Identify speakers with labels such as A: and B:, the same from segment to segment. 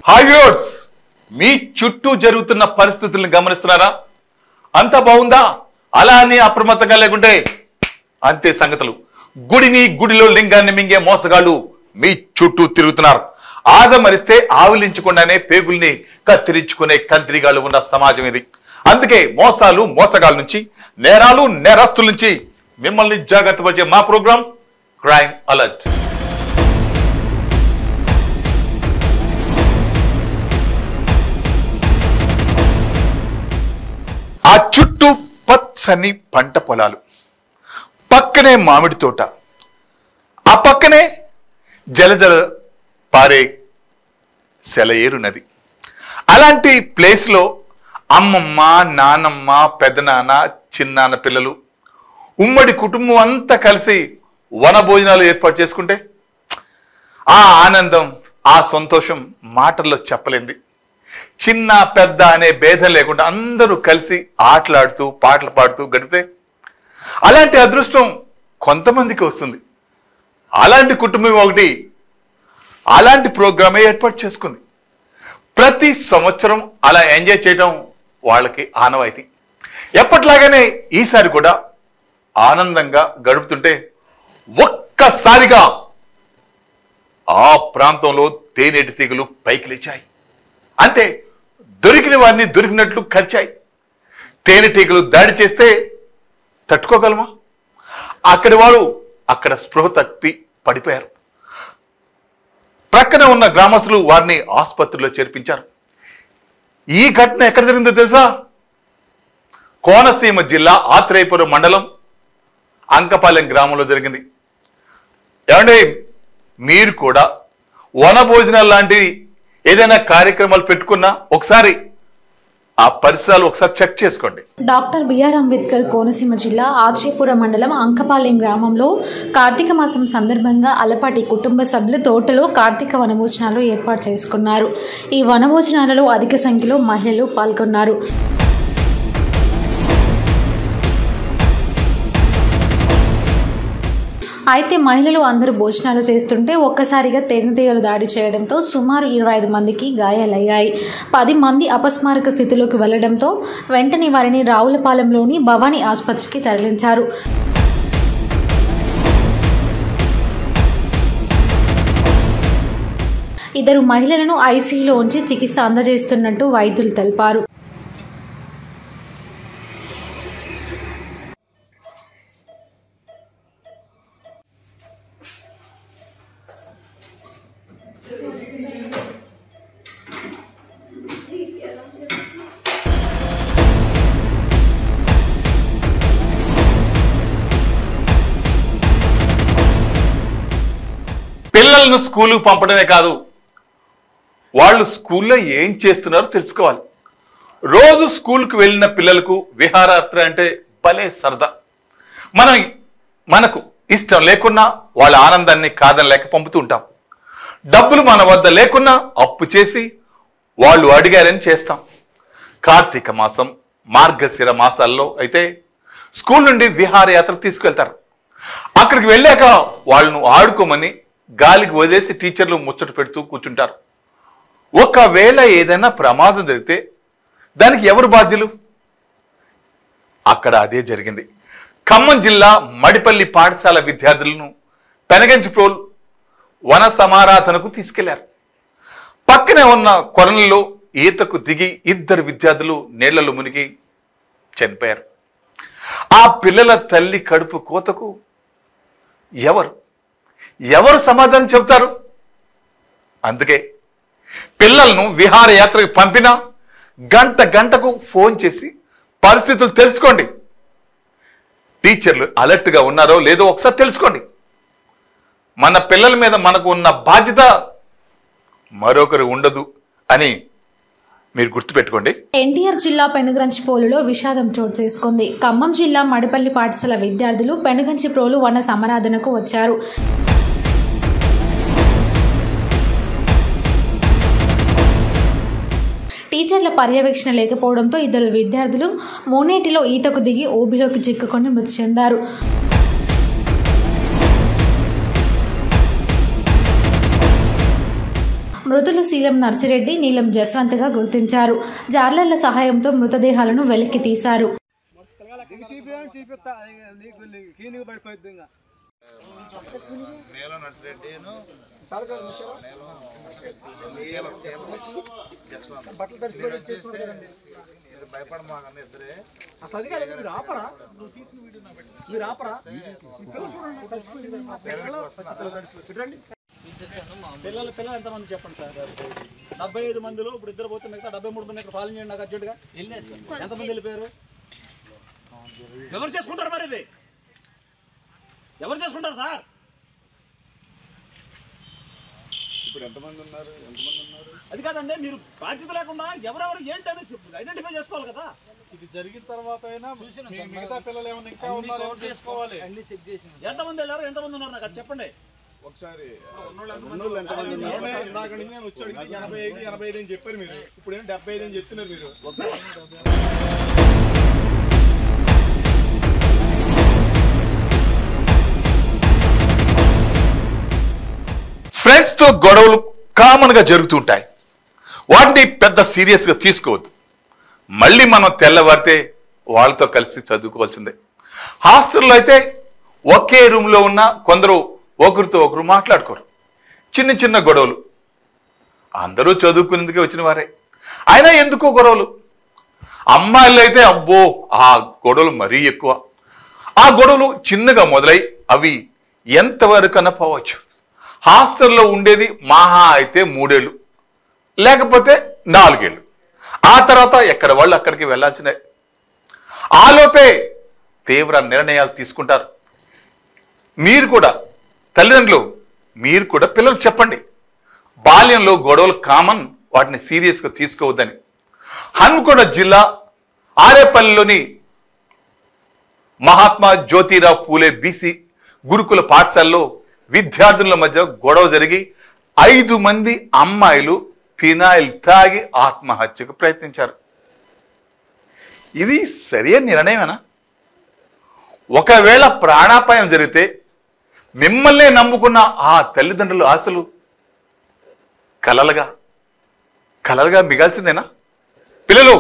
A: Hi viewers, మీ చుట్టూ జరుగుతున్న పరిస్థితులను గమనిస్తున్నారా? అంతా బాగుందా? అలా అని అప్రమత్తంగా లేకుంటే అంతే సంగతులు. గుడిలో లింగాన్ని మింగే మోసగాళ్ళు మీ చుట్టూ తిరుగుతున్నారు. ఆదమరిస్తే ఆవిలించకుండానే పేగుల్ని కత్తిరించుకునే కంత్రిగాళ్ళు ఉన్న సమాజం ఇది. అందుకే మోసగాళ్ళ నుంచి, నేరస్తుల నుంచి మిమ్మల్ని జాగ్రత్త పరిచే మా ప్రోగ్రాం క్రైమ్ అలర్ట్. ఆ చుట్టూ పచ్చని పంట పొలాలు, పక్కనే మామిడి తోట, ఆ పక్కనే జలజల పారే సెలయేరు నది. అలాంటి ప్లేస్లో అమ్మమ్మ, నానమ్మ, పెద్దనాన్న, చిన్నాన్న పిల్లలు ఉమ్మడి కుటుంబం అంతా కలిసి వన భోజనాలు ఏర్పాటు చేసుకుంటే ఆ ఆనందం, ఆ సంతోషం మాటల్లో చెప్పలేంది. చిన్న పెద్ద అనే భేదం లేకుండా అందరూ కలిసి ఆటలాడుతూ పాటలు పాడుతూ గడిపితే అలాంటి అదృష్టం కొంతమందికి వస్తుంది. అలాంటి కుటుంబం ఒకటి అలాంటి ప్రోగ్రామే ఏర్పాటు చేసుకుంది. ప్రతి సంవత్సరం అలా ఎంజాయ్ చేయడం వాళ్ళకి ఆనవాయితీ. ఎప్పట్లాగానే ఈసారి కూడా ఆనందంగా గడుపుతుంటే ఒక్కసారిగా ఆ ప్రాంతంలో తేనెటి తీగలు పైకి లేచాయి. అంతే, దొరికిన వారిని దొరికినట్లు కరిచాయి. తేనెటీగలు దాడి చేస్తే తట్టుకోగలమా? అక్కడి వారు అక్కడ స్పృహ తప్పి పడిపోయారు. ప్రక్కన ఉన్న గ్రామస్తులు వారిని ఆసుపత్రిలో చేర్పించారు. ఈ ఘటన ఎక్కడ జరిగిందో తెలుసా? కోనసీమ జిల్లా ఆత్రేయపురం మండలం అంకపాలెం గ్రామంలో జరిగింది. ఏమంటే, మీరు కూడా వన భోజనాలు లాంటి ఏదైనా కార్యక్రమాలు పెట్టుకున్నా ఒకసారి ఆ పరిసరాలు ఒకసారి చెక్ చేసుకోండి.
B: డాక్టర్ బిఆర్ అంబేద్కర్ కోనసీమ జిల్లా ఆత్రేయపురం మండలం అంకపాలెం గ్రామంలో కార్తీక మాసం సందర్భంగా అలపాటి కుటుంబ సభ్యులు తోటలో కార్తీక వనభోజనాలు ఏర్పాటు చేసుకున్నారు. ఈ వనభోజనాలలో అధిక సంఖ్యలో మహిళలు పాల్గొన్నారు. అయితే మహిళలు అందరూ భోజనాలు చేస్తుంటే ఒక్కసారిగా తేనెటీగలు దాడి చేయడంతో సుమారు 25 మందికి గాయాలయ్యాయి. 10 మంది అపస్మారక స్థితిలోకి వెళ్లడంతో వెంటనే వారిని రావులపాలెంలోని భవానీ ఆసుపత్రికి తరలించారు. ఇద్దరు మహిళలను ఐసీయూలో ఉంచి చికిత్స అందజేస్తున్నట్టు వైద్యులు తెలిపారు.
A: పిల్లలను స్కూలుకు పంపడమే కాదు, వాళ్ళు స్కూల్లో ఏం చేస్తున్నారో తెలుసుకోవాలి. రోజు స్కూల్కి వెళ్ళిన పిల్లలకు విహారయాత్ర అంటే భలే సరదా. మనకు ఇష్టం లేకున్నా వాళ్ళ ఆనందాన్ని కాదనలేక పంపుతూ ఉంటాం. డబ్బులు మన వద్ద లేకున్నా అప్పు చేసి వాళ్ళు అడిగారని చేస్తాం. కార్తీక మాసం, మార్గశిర మాసాల్లో అయితే స్కూల్ నుండి విహారయాత్ర తీసుకెళ్తారు. అక్కడికి వెళ్ళాక వాళ్ళను ఆడుకోమని గాలికి వదిలేసి టీచర్లు ముచ్చట పెడుతూ కూర్చుంటారు. ఒకవేళ ఏదైనా ప్రమాదం జరిగితే దానికి ఎవరు బాధ్యులు? అక్కడ అదే జరిగింది. ఖమ్మం జిల్లా మడిపల్లి పాఠశాల విద్యార్థులను పెనగంచిప్రోలు వన సమారాధనకు తీసుకెళ్లారు. పక్కనే ఉన్న కొరణలో ఈతకు దిగి 2 విద్యార్థులు నీళ్లలో మునిగి చనిపోయారు. ఆ పిల్లల తల్లి కడుపు కోతకు ఎవరు సమాధానం చెబుతారు? అందుకే పిల్లలను విహారయాత్రకు పంపినా గంటకు ఫోన్ చేసి పరిస్థితులు తెలుసుకోండి. టీచర్లు అలర్ట్గా ఉన్నారో లేదో ఒకసారి తెలుసుకోండి. మన పిల్లల మీద మనకు ఉన్న బాధ్యత మరొకరు ఉండదు అని మీరు గుర్తుపెట్టుకోండి.
B: ఎన్టీఆర్ జిల్లా పెనుగంచిప్రోలులో విషాదం చోటు చేసుకుంది. ఖమ్మం జిల్లా మడిపల్లి పాఠశాల విద్యార్థులు పెనుగంచిప్రోలు వన సమారాధనకు వచ్చారు. టీచర్ల పర్యవేక్షణ లేకపోవడంతో 2 విద్యార్థులు మోనేటిలో ఈతకు దిగి ఊబిలోకి చిక్కుకొని మృతి చెందారు. మృతులు శీలం నర్సిరెడ్డి, నీలం జస్వంత్గా గుర్తించారు. జార్లర్ల సహాయంతో మృతదేహాలను వెలికి తీశారు.
C: పిల్లలు ఎంతమంది చెప్పండి సార్? 75 మందిలో ఇప్పుడు ఇద్దరు పోతే మిగతా 73 మంది ఇక్కడ ఫాలో చేయండి నాకు అర్జెంట్గా. ఎంతమంది వెళ్ళిపోయారు? ఎవరు చేసుకుంటారు మరి? ఇది ఎవరు చేసుకుంటారు సార్?
D: ఇప్పుడు ఎంతమంది ఉన్నారు?
C: అది కాదండి, మీరు బాధ్యత లేకుండా ఎవరెవరు ఏంటి అని ఐడెంటిఫై చేసుకోవాలి కదా.
E: ఇది జరిగిన తర్వాత అయినా మిగతా పిల్లలు ఏమైనా ఇంకా ఉన్నారో చేసుకోవాలి.
C: ఎంతమంది వెళ్ళారు, ఎంతమంది ఉన్నారు నాకు అది చెప్పండి
D: ఒకసారి.
E: ఇందాక నుంచి నేను వచ్చి అడిగితే 85 అని చెప్పారు మీరు, ఇప్పుడు 75 అని చెప్తున్నారు మీరు.
A: ఫ్రెండ్స్ తో గొడవలు కామన్ గా జరుగుతుంటాయి. వాటిని పెద్ద సీరియస్ గా తీసుకోవద్దు. మళ్ళీ మనం తెల్లవారితే వాళ్ళతో కలిసి చదువుకోవాల్సిందే. హాస్టల్లో అయితే ఒకే రూమ్ లో ఉన్న కొందరు ఒకరితో ఒకరు మాట్లాడుకోరు. చిన్న చిన్న గొడవలు. అందరూ చదువుకునేందుకే వచ్చిన వారే, అయినా ఎందుకో గొడవలు. అమ్మాయిలు అయితే అబ్బో ఆ గొడవలు మరీ ఎక్కువ. ఆ గొడవలు చిన్నగా మొదలై అవి ఎంతవరకన్నా పోవచ్చు. హాస్టల్లో ఉండేది మహా అయితే 3 ఏళ్ళు, లేకపోతే 4 ఏళ్ళు. ఆ తర్వాత ఎక్కడ వాళ్ళు అక్కడికి వెళ్ళాల్సిందే. ఆలోపే తీవ్ర నిర్ణయాలు తీసుకుంటారు. మీరు కూడా తల్లిదండ్రులు, మీరు కూడా పిల్లలు చెప్పండి, బాల్యంలో గొడవలు కామన్, వాటిని సీరియస్గా తీసుకోవద్దని. హన్మకొండ జిల్లా ఆరేపల్లిలోని మహాత్మా జ్యోతిరావు పూలే బీసీ గురుకుల పాఠశాలలో విద్యార్థుల మధ్య గొడవ జరిగి 5 మంది అమ్మాయిలు ఫినాయిల్ తాగి ఆత్మహత్యకు ప్రయత్నించారు. ఇది సరైన నిర్ణయమేనా? ఒకవేళ ప్రాణాపాయం జరిగితే మిమ్మల్నే నమ్ముకున్న ఆ తల్లిదండ్రుల ఆశలు కలలుగా మిగాల్సిందేనా? పిల్లలు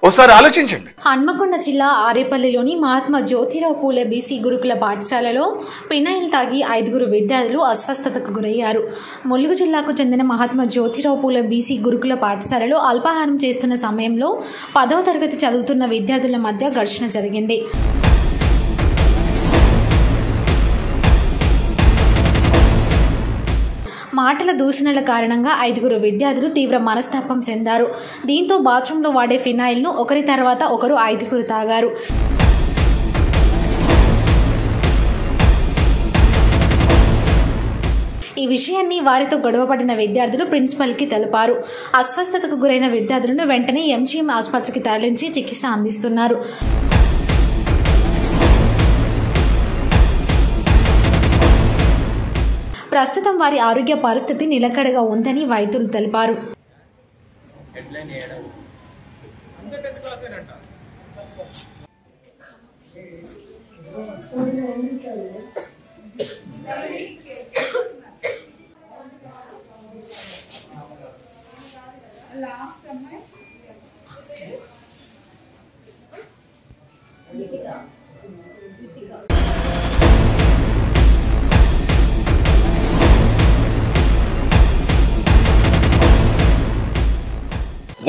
A: ఒకసారి ఆలోచించండి.
B: హన్మకొండ జిల్లా ఆరేపల్లిలోని మహాత్మా జ్యోతిరావు పూలే బీసీ గురుకుల పాఠశాలలో ఫినాయిల్ తాగి 5 విద్యార్థులు అస్వస్థతకు గురయ్యారు. ములుగు జిల్లాకు చెందిన మహాత్మా జ్యోతిరావు పూలే బీసీ గురుకుల పాఠశాలలో అల్పాహారం చేస్తున్న సమయంలో 10వ తరగతి చదువుతున్న విద్యార్థుల మధ్య ఘర్షణ జరిగింది. మాటల దూషణల కారణంగా 5 విద్యార్థులు తీవ్ర మనస్తాపం చెందారు. దీంతో బాత్రూంలో వాడే ఫినాయిల్ను ఒకరి తర్వాత ఒకరు 5 తాగారు. ఈ విషయాన్ని వారితో గొడవపడిన విద్యార్థులు ప్రిన్సిపల్కి తెలిపారు. అస్వస్థతకు గురైన విద్యార్థులను వెంటనే ఎంజీఎం ఆసుపత్రికి తరలించి చికిత్స అందిస్తున్నారు. ప్రస్తుతం వారి ఆరోగ్య పరిస్థితి నిలకడగా ఉందని వైద్యులు తెలిపారు.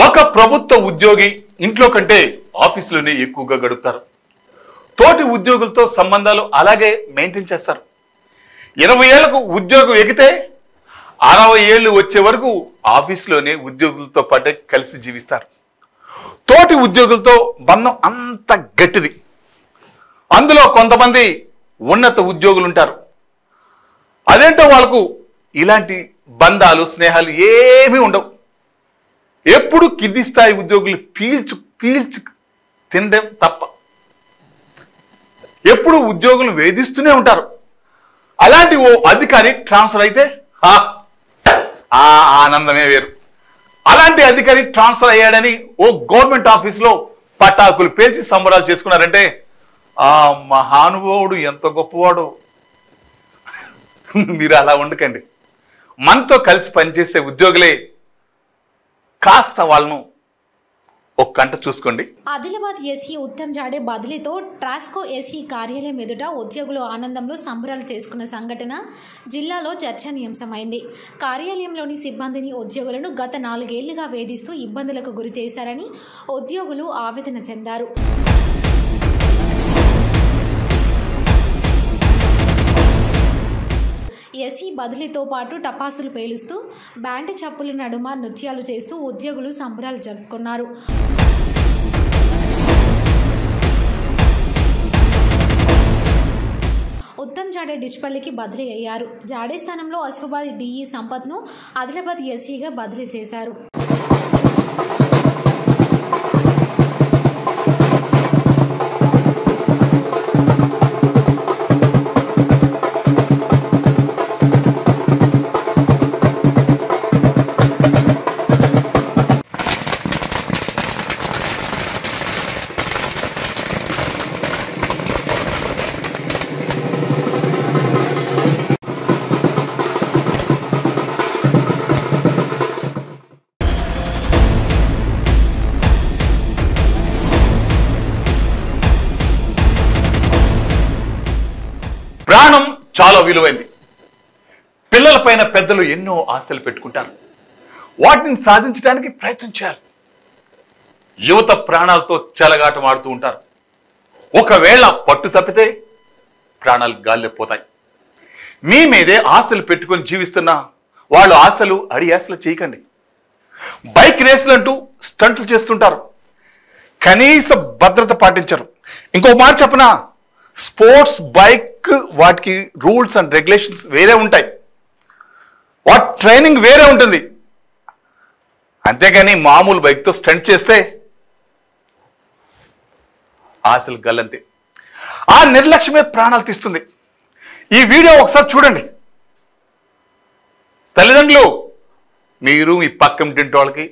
A: ఒక ప్రభుత్వ ఉద్యోగి ఇంట్లో కంటే ఆఫీసులోనే ఎక్కువగా గడుపుతారు. తోటి ఉద్యోగులతో సంబంధాలు అలాగే మెయింటైన్ చేస్తారు. 20 ఏళ్లకు ఉద్యోగం ఎగితే 60 ఏళ్ళు వచ్చే వరకు ఆఫీసులోనే ఉద్యోగులతో పాటు కలిసి జీవిస్తారు. తోటి ఉద్యోగులతో బంధం అంత గట్టిది. అందులో కొంతమంది ఉన్నత ఉద్యోగులు ఉంటారు. అదేంటో వాళ్ళకు ఇలాంటి బంధాలు స్నేహాలు ఏమీ ఉండవు. ఎప్పుడు కింది స్థాయి ఉద్యోగులు పీల్చు తినడం తప్ప. ఎప్పుడు ఉద్యోగులు వేధిస్తూనే ఉంటారు. అలాంటి ఓ అధికారి ట్రాన్స్ఫర్ అయితే ఆ ఆనందమే వేరు. అలాంటి అధికారి ట్రాన్స్ఫర్ అయ్యాడని ఓ గవర్నమెంట్ ఆఫీస్లో పటాకులు పేల్చి సంబరాలు చేసుకున్నారంటే ఆ మహానుభావుడు ఎంత గొప్పవాడు. మీరు అలా ఉండకండి. మనతో కలిసి పనిచేసే ఉద్యోగులే కాస్త వాళ్ళను ఒక కంట చూసుకోండి.
B: ఆదిలాబాద్ ఎస్ఈ ఉత్తమ్ జాడే బదిలీతో ట్రాస్కో ఎస్ఈ కార్యాలయం ఎదుట ఉద్యోగులు ఆనందంలో సంబరాలు చేసుకున్న సంఘటన జిల్లాలో చర్చనీయాంశమైంది. కార్యాలయంలోని సిబ్బందిని ఉద్యోగులను గత 4 ఏళ్లుగా వేధిస్తూ ఇబ్బందులకు గురి చేశారని ఉద్యోగులు ఆవేదన చెందారు. ఎస్ఈ బదిలీతో పాటు టపాసులు పేలుస్తూ బ్యాండ్ చప్పుల నడుమ నృత్యాలు చేస్తూ ఉద్యోగులు సంబరాలు జరుపుకున్నారు. ఉత్తమ్ జాడే డిచ్పల్లికి బదిలీ అయ్యారు. జాడే స్థానంలో ఆసిఫాబాద్ డిఈ సంపత్ను ఆదిలాబాద్ ఎస్ఈగా బదిలీ చేశారు.
A: ప్రాణం చాలా విలువైంది. పిల్లలపైన పెద్దలు ఎన్నో ఆశలు పెట్టుకుంటారు. వాటిని సాధించడానికి ప్రయత్నం చేయాలి. యువత ప్రాణాలతో చెలగాటం ఆడుతూ ఉంటారు. ఒకవేళ పట్టు తప్పితే ప్రాణాలు గాల్లో పోతాయి. మీ మీదే ఆశలు పెట్టుకొని జీవిస్తున్న వాళ్ళు ఆశలు అడియాశలు చేయకండి. బైక్ రేసులు అంటూ స్టంట్లు చేస్తుంటారు. కనీస భద్రత పాటించరు. ఇంకో మాట చెప్పనా, స్పోర్ట్స్ బైక్ వాటికి రూల్స్ అండ్ రెగ్యులేషన్స్ వేరే ఉంటాయి. వాటి ట్రైనింగ్ వేరే ఉంటుంది. అంతేగాని మామూలు బైక్తో స్టంట్ చేస్తే ఆశలు గల్లంతే. ఆ నిర్లక్ష్యమే ప్రాణాలు తీస్తుంది. ఈ వీడియో ఒకసారి చూడండి. తల్లిదండ్రులు, మీరు మీ పక్కన వాళ్ళకి,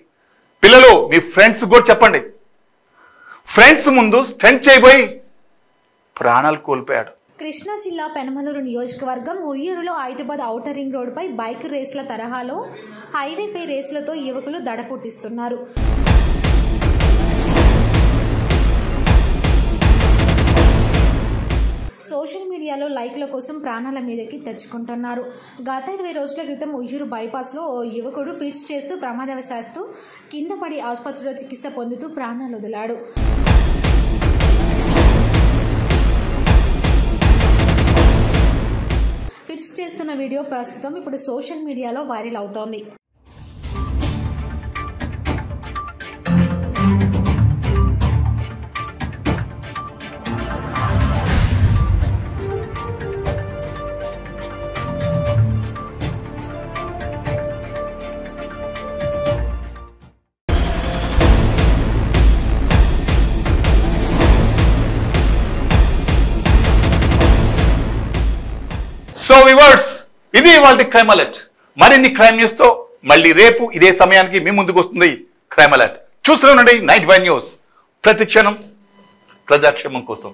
A: పిల్లలు మీ ఫ్రెండ్స్ కూడా చెప్పండి. ఫ్రెండ్స్ ముందు స్టంట్ చేయబోయి ప్రాణాలు కోల్పోయాడు.
B: కృష్ణా జిల్లా పెనమలూరు నియోజకవర్గం ఉయ్యూరులో హైదరాబాద్ ఔటర్ రింగ్ రోడ్డుపై బైక్ రేసుల తరహాలో హైవేపై రేసులతో యువకులు దడ పుట్టిస్తున్నారు. సోషల్ మీడియాలో లైక్ల కోసం ప్రాణాల మీదకి తెచ్చుకుంటున్నారు. గత 20 రోజుల క్రితం ఉయ్యూరు బైపాస్లో ఓ యువకుడు ఫిట్స్ చేస్తూ ప్రమాదవశాత్తు కింద పడి ఆసుపత్రిలో చికిత్స పొందుతూ ప్రాణాలు వదిలాడు. ఫిట్స్ చేస్తున్న వీడియో ప్రస్తుతం ఇప్పుడు సోషల్ మీడియాలో వైరల్ అవుతోంది.
A: సో వివర్స్, ఇది ఇవాల్టి క్రైమ్ అలర్ట్. మరిన్ని క్రైమ్ న్యూస్ తో మళ్ళీ రేపు ఇదే సమయానికి మీ ముందుకు వస్తుంది క్రైమ్ అలర్ట్. చూస్తూనే ఉండండి 9 న్యూస్. ప్రతి క్షణం ప్రజాక్షేమం కోసం.